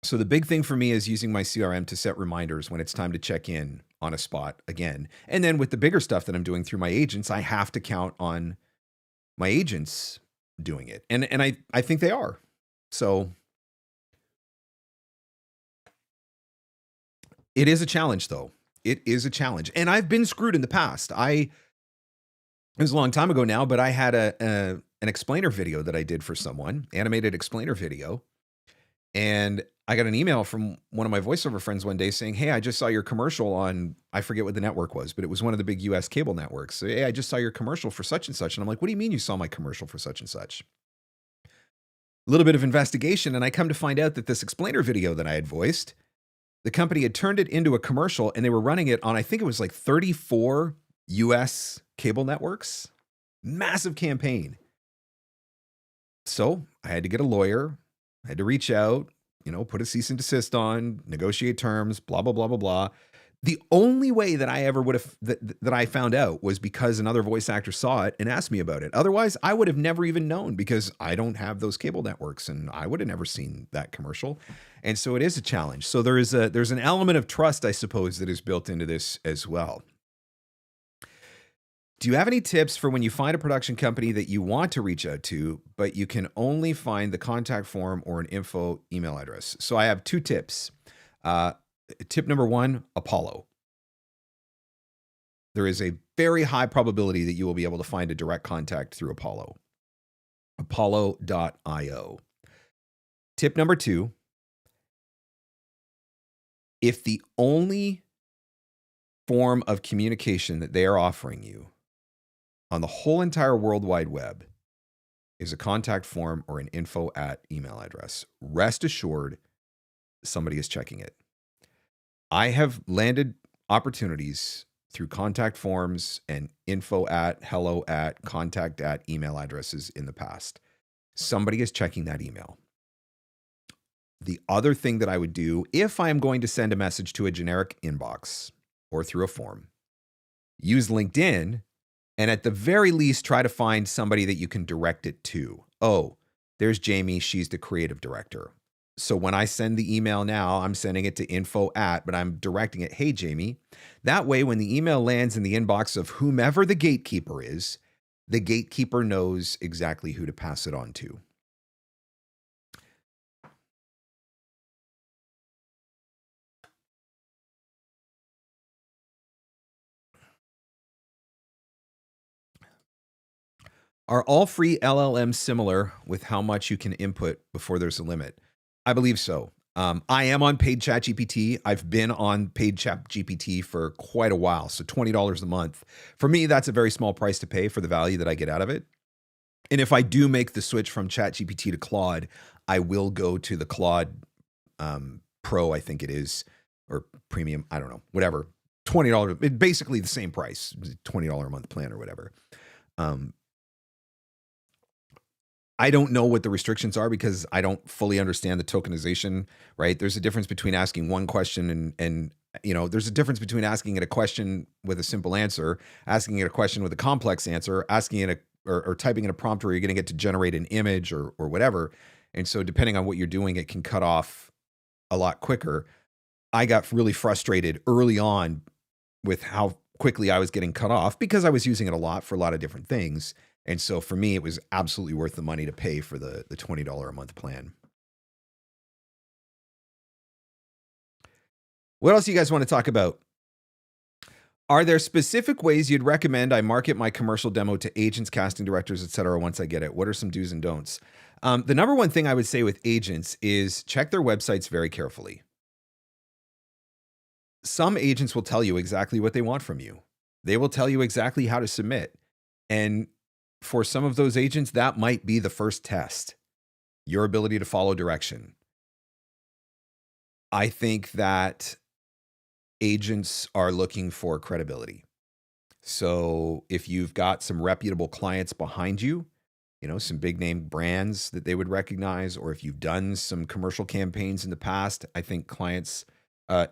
So the big thing for me is using my CRM to set reminders when it's time to check in on a spot again. And then with the bigger stuff that I'm doing through my agents, I have to count on my agents doing it. And I think they are. So it is a challenge, though. It is a challenge. And I've been screwed in the past. It was a long time ago now, but I had an explainer video that I did for someone, animated explainer video. And I got an email from one of my voiceover friends one day saying, hey, I just saw your commercial on, I forget what the network was, but it was one of the big US cable networks. So, hey, I just saw your commercial for such and such. And I'm like, what do you mean you saw my commercial for such and such? A little bit of investigation, and I come to find out that this explainer video that I had voiced, the company had turned it into a commercial, and they were running it on, I think it was like 34 US cable networks. Massive campaign. So I had to get a lawyer. I had to reach out, put a cease and desist on, negotiate terms, blah, blah, blah, blah, blah. The only way that I ever would have that I found out was because another voice actor saw it and asked me about it. Otherwise, I would have never even known because I don't have those cable networks and I would have never seen that commercial. And so it is a challenge. So there's an element of trust, I suppose, that is built into this as well. Do you have any tips for when you find a production company that you want to reach out to, but you can only find the contact form or an info email address? So I have 2 tips. Tip number 1, Apollo. There is a very high probability that you will be able to find a direct contact through Apollo. Apollo.io. Tip number 2, if the only form of communication that they are offering you on the whole entire World Wide Web is a contact form or an info at email address, rest assured somebody is checking it. I have landed opportunities through contact forms and info at, hello at, contact at email addresses in the past. Somebody is checking that email. The other thing that I would do if I am going to send a message to a generic inbox or through a form, use LinkedIn and at the very least try to find somebody that you can direct it to. Oh, there's Jamie, she's the creative director. So when I send the email now, I'm sending it to info at, but I'm directing it, hey, Jamie. That way, when the email lands in the inbox of whomever the gatekeeper is, the gatekeeper knows exactly who to pass it on to. Are all free LLMs similar with how much you can input before there's a limit? I believe so. I am on paid ChatGPT. I've been on paid ChatGPT for quite a while, so $20 a month. For me, that's a very small price to pay for the value that I get out of it. And if I do make the switch from ChatGPT to Claude, I will go to the Claude Pro, I think it is, or Premium, I don't know, whatever. $20, basically the same price, $20 a month plan or whatever. I don't know what the restrictions are because I don't fully understand the tokenization, right? There's a difference between asking one question and there's a difference between asking it a question with a simple answer, asking it a question with a complex answer, asking it or typing in a prompt where you're going to get to generate an image or whatever. And so depending on what you're doing, it can cut off a lot quicker. I got really frustrated early on with how quickly I was getting cut off because I was using it a lot for a lot of different things. And so for me, it was absolutely worth the money to pay for the $20 a month plan. What else do you guys want to talk about? Are there specific ways you'd recommend I market my commercial demo to agents, casting directors, et cetera, once I get it? What are some do's and don'ts? The number one thing I would say with agents is check their websites very carefully. Some agents will tell you exactly what they want from you. They will tell you exactly how to submit. And for some of those agents, that might be the first test, your ability to follow direction. I think that agents are looking for credibility. So if you've got some reputable clients behind you, some big name brands that they would recognize, or if you've done some commercial campaigns in the past, I think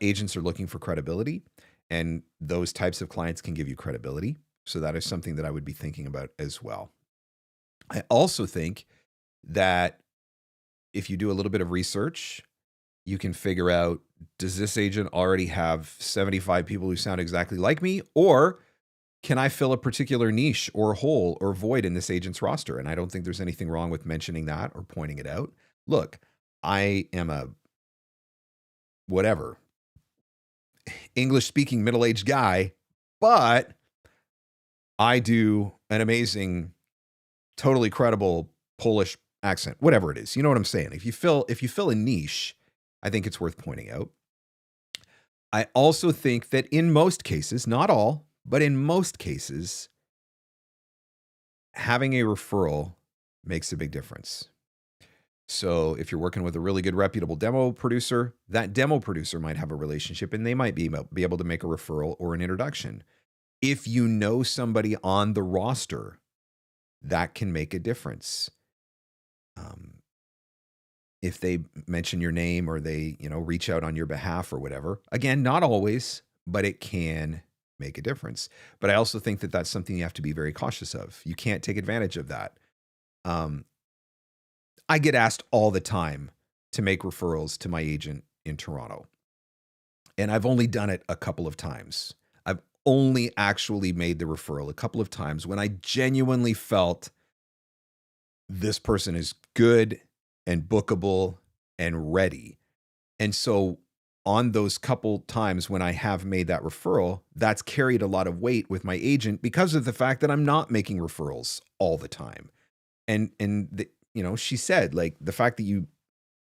agents are looking for credibility, and those types of clients can give you credibility. So that is something that I would be thinking about as well. I also think that if you do a little bit of research, you can figure out, does this agent already have 75 people who sound exactly like me? Or can I fill a particular niche or hole or void in this agent's roster? And I don't think there's anything wrong with mentioning that or pointing it out. Look, I am a whatever, English-speaking middle-aged guy, but I do an amazing, totally credible Polish accent, whatever it is. You know what I'm saying? If you fill a niche, I think it's worth pointing out. I also think that in most cases, not all, but in most cases, having a referral makes a big difference. So if you're working with a really good reputable demo producer, that demo producer might have a relationship and they might be able to make a referral or an introduction. If you know somebody on the roster, that can make a difference. If they mention your name or they, reach out on your behalf or whatever. Again, not always, but it can make a difference. But I also think that that's something you have to be very cautious of. You can't take advantage of that. I get asked all the time to make referrals to my agent in Toronto. And I've only done it a couple of times. I've only actually made the referral a couple of times when I genuinely felt this person is good and bookable and ready. And so on those couple times when I have made that referral, that's carried a lot of weight with my agent because of the fact that I'm not making referrals all the time. And she said, like, the fact that you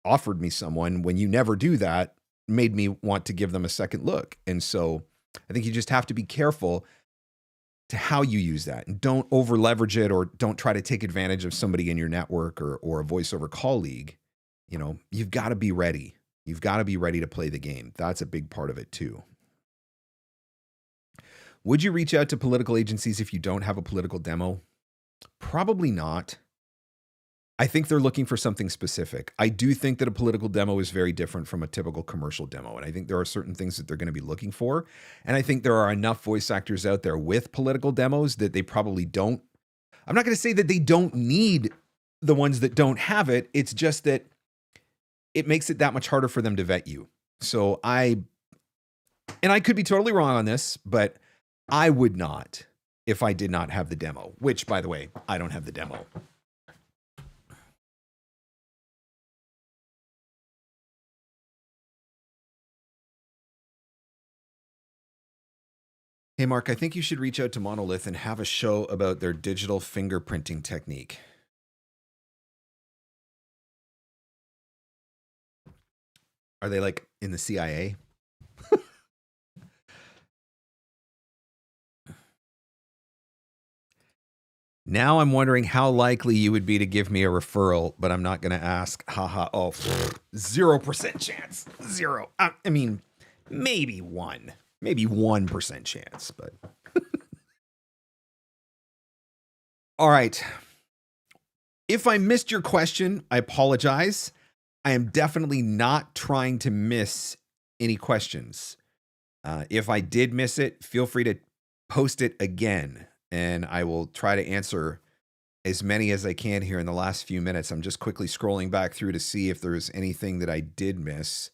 offered me someone when you never do that made me want to give them a second look. And so I think you just have to be careful to how you use that, and don't over leverage it, or don't try to take advantage of somebody in your network or a voiceover colleague. You've got to be ready. You've got to be ready to play the game. That's a big part of it too. Would you reach out to political agencies if you don't have a political demo? Probably not. I think they're looking for something specific. I do think that a political demo is very different from a typical commercial demo. And I think there are certain things that they're going to be looking for. And I think there are enough voice actors out there with political demos that they probably don't. I'm not going to say that they don't need the ones that don't have it. It's just that it makes it that much harder for them to vet you. So I could be totally wrong on this, but I would not if I did not have the demo, which, by the way, I don't have the demo. Hey, Mark, I think you should reach out to Monolith and have a show about their digital fingerprinting technique. Are they like in the CIA? Now I'm wondering how likely you would be to give me a referral, but I'm not going to ask. Haha. Oh, 0% chance. Zero. I mean, maybe 1% chance, but. All right. If I missed your question, I apologize. I am definitely not trying to miss any questions. If I did miss it, feel free to post it again, and I will try to answer as many as I can here in the last few minutes. I'm just quickly scrolling back through to see if there's anything that I did miss.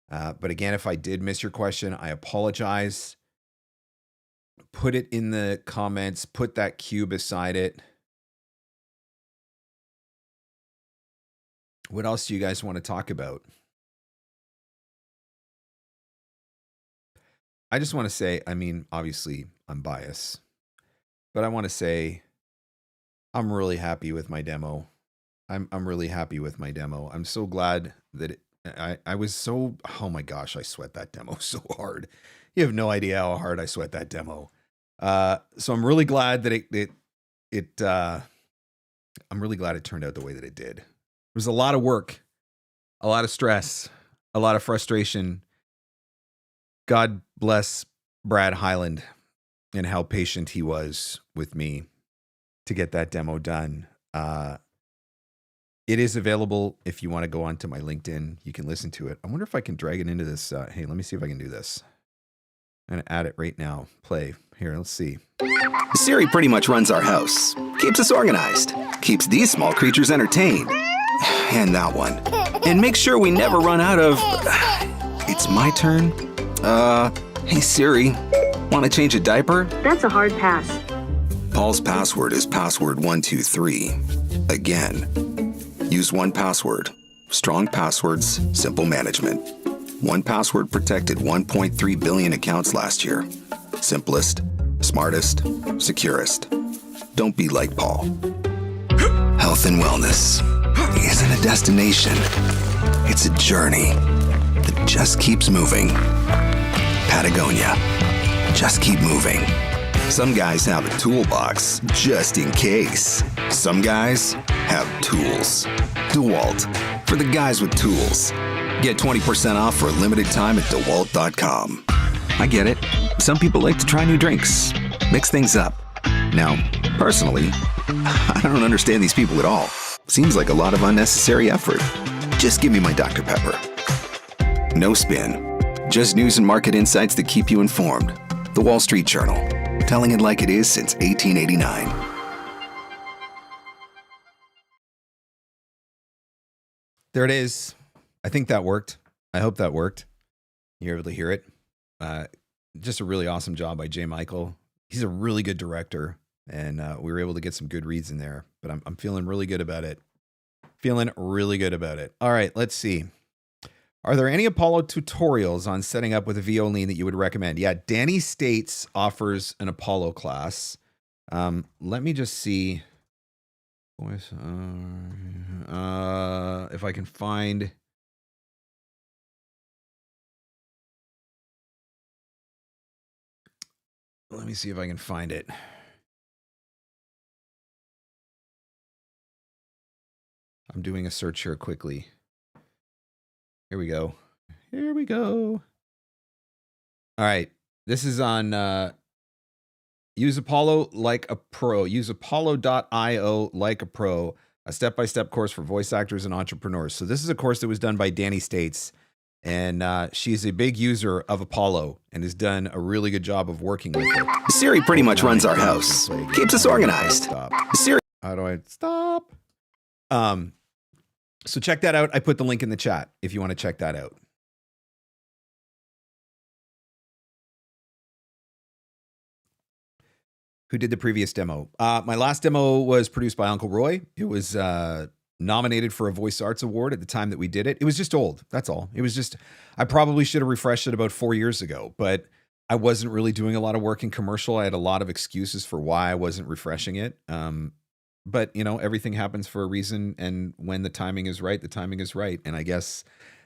But again, if I did miss your question, I apologize. Put it in the comments. Put that Q beside it. What else do you guys want to talk about? I just want to say, I mean, obviously I'm biased, but I want to say I'm really happy with my demo. I'm really happy with my demo. I'm so glad that I was so, oh my gosh, I sweat that demo so hard. You have no idea how hard I sweat that demo. So I'm really glad that I'm really glad it turned out the way that it did. It was a lot of work, a lot of stress, a lot of frustration. God bless Brad Highland and how patient he was with me to get that demo done. It is available if you want to go onto my LinkedIn. You can listen to it. I wonder if I can drag it into this. Hey, let me see if I can do this. I'm going to add it right now. Play. Here, let's see. Siri pretty much runs our house. Keeps us organized. Keeps these small creatures entertained. And that one. And makes sure we never run out of... It's my turn? Hey Siri, want to change a diaper? That's a hard pass. Paul's password is password123. Again. Use 1Password. Strong passwords, simple management. 1Password protected 1.3 billion accounts last year. Simplest, smartest, securest. Don't be like Paul. Health and wellness isn't a destination. It's a journey that just keeps moving. Patagonia. Just keep moving. Some guys have a toolbox just in case. Some guys have tools. DeWalt. For the guys with tools. Get 20% off for a limited time at DeWalt.com. I get it. Some people like to try new drinks. Mix things up. Now, personally, I don't understand these people at all. Seems like a lot of unnecessary effort. Just give me my Dr. Pepper. No spin. Just news and market insights that keep you informed. The Wall Street Journal, telling it like it is since 1889. There it is. I think that worked. I hope that worked. You're able to hear it. Just a really awesome job by J. Michael. He's a really good director, and we were able to get some good reads in there, but I'm feeling really good about it. Feeling really good about it. All right, let's see. Are there any Apollo tutorials on setting up with a VO lean that you would recommend? Yeah, Danny States offers an Apollo class. Let me just see if I can find. Let me see if I can find it. I'm doing a search here quickly. Here we go. Here we go. All right. This is on Use Apollo like a pro. Use apollo.io like a pro, a step-by-step course for voice actors and entrepreneurs. So this is a course that was done by Danny States, and she's a big user of Apollo and has done a really good job of working with it. Siri pretty much runs our house, keeps us organized. Stop. Siri. How do I stop? So check that out. I put the link in the chat if you want to check that out. Who did the previous demo? My last demo was produced by Uncle Roy. It was nominated for a Voice Arts Award at the time that we did it. It was just old. That's all. It was just, I probably should have refreshed it about 4 years ago, but I wasn't really doing a lot of work in commercial. I had a lot of excuses for why I wasn't refreshing it. But, you know, everything happens for a reason. And when the timing is right, the timing is right. And I guess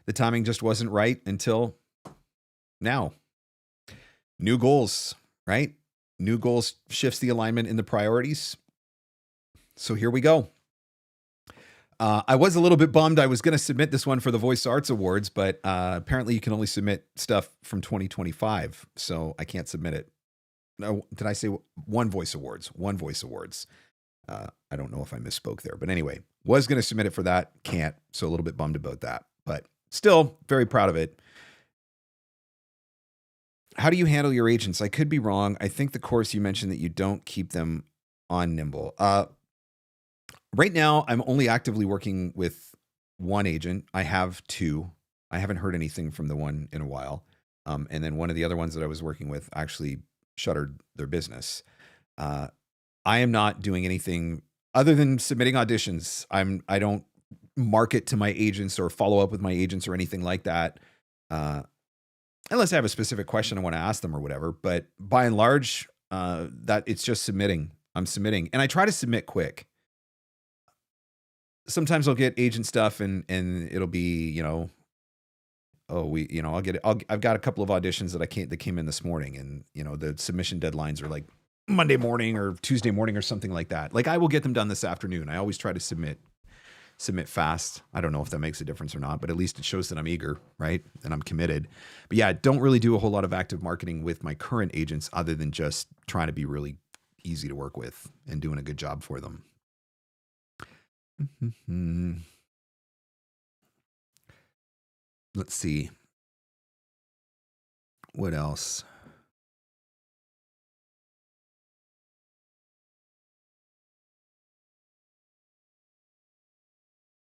the timing just wasn't right until now. New goals, right? New goals shifts the alignment in the priorities. So here we go. I was a little bit bummed. I was going to submit this one for the Voice Arts Awards, but apparently you can only submit stuff from 2025. So I can't submit it. No, did I say one Voice Awards? One Voice Awards. I don't know if I misspoke there, but anyway, was going to submit it for that. Can't. So a little bit bummed about that, but still very proud of it. How do you handle your agents? I could be wrong. I think the course you mentioned that you don't keep them on Nimble. Right now, I'm only actively working with one agent. I have two. I haven't heard anything from the one in a while. And then one of the other ones that I was working with actually shuttered their business. I am not doing anything other than submitting auditions. I don't market to my agents or follow up with my agents or anything like that. Unless I have a specific question I want to ask them or whatever. But by and large, that it's just submitting. I'm submitting, and I try to submit quick. Sometimes I'll get agent stuff, and it'll be, you know, I've got a couple of auditions that came in this morning, and you know the submission deadlines are like Monday morning or Tuesday morning or something like that. Like I will get them done this afternoon. I always try to submit fast. I don't know if that makes a difference or not, but at least it shows that I'm eager, right? And I'm committed. But yeah, I don't really do a whole lot of active marketing with my current agents other than just trying to be really easy to work with and doing a good job for them. Let's see. What else?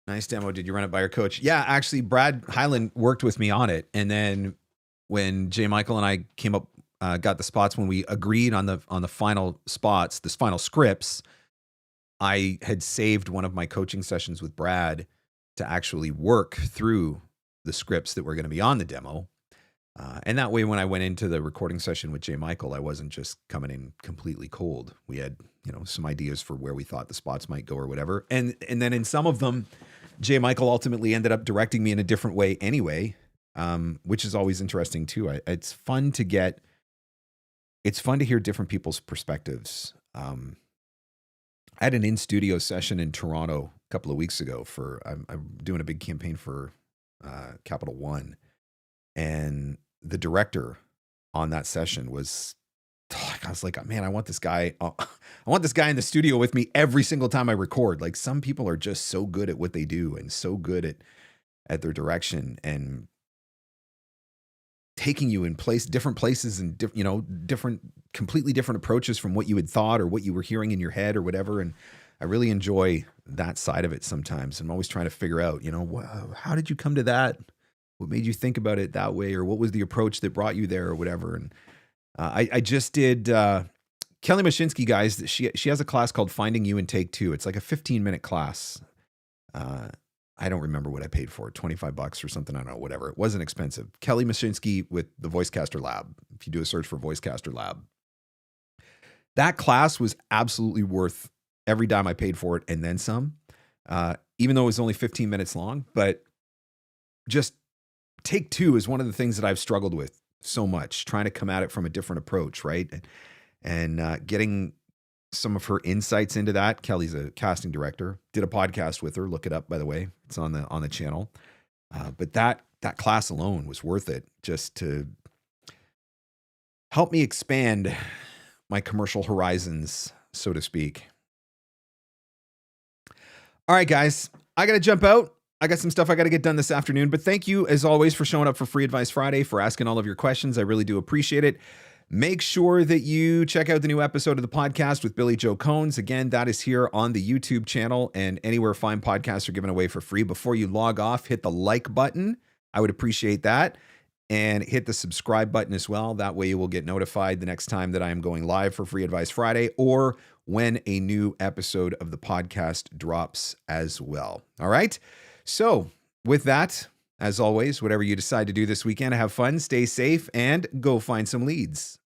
Nice demo. Did you run it by your coach? Yeah, actually, Brad Hyland worked with me on it. And then when J. Michael and I came up, got the spots, when we agreed on the final spots, the final scripts, I had saved one of my coaching sessions with Brad to actually work through the scripts that were going to be on the demo. And that way, when I went into the recording session with J. Michael, I wasn't just coming in completely cold. We had, you know, some ideas for where we thought the spots might go or whatever. And then in some of them, J. Michael ultimately ended up directing me in a different way anyway, which is always interesting too. It's fun to hear different people's perspectives. I had an in-studio session in Toronto a couple of weeks ago I'm doing a big campaign for Capital One. And the director on that session was, I was like, man, I want this guy in the studio with me every single time I record. Like some people are just so good at what they do and so good at their direction. And taking you in different places and completely different approaches from what you had thought or what you were hearing in your head or whatever. And I really enjoy that side of it sometimes. I'm always trying to figure out, how did you come to that? What made you think about it that way? Or what was the approach that brought you there or whatever? And I just did Kelly Mashinsky, guys. She has a class called Finding You in Take Two. It's like a 15-minute class. I don't remember what I paid for it, $25 or something. I don't know, whatever. It wasn't expensive. Kelly Mashinsky with the Voicecaster Lab. If you do a search for Voicecaster Lab, that class was absolutely worth every dime I paid for it and then some, even though it was only 15 minutes long. But just Take Two is one of the things that I've struggled with so much, trying to come at it from a different approach, right? And getting some of her insights into that. Kelly's a casting director. Did a podcast with her. Look it up, by the way. It's on the channel. But that class alone was worth it, just to help me expand my commercial horizons, so to speak. All right, guys, I got to jump out. I got some stuff I got to get done this afternoon, but thank you as always for showing up for Free Advice Friday, for asking all of your questions. I really do appreciate it. Make sure that you check out the new episode of the podcast with Billy Joe Cones. Again, that is here on the YouTube channel and anywhere fine podcasts are given away for free. Before you log off, hit the like button. I would appreciate that. And hit the subscribe button as well. That way you will get notified the next time that I am going live for Free Advice Friday, or when a new episode of the podcast drops as well. All right. So with that, as always, whatever you decide to do this weekend, have fun, stay safe, and go find some leads.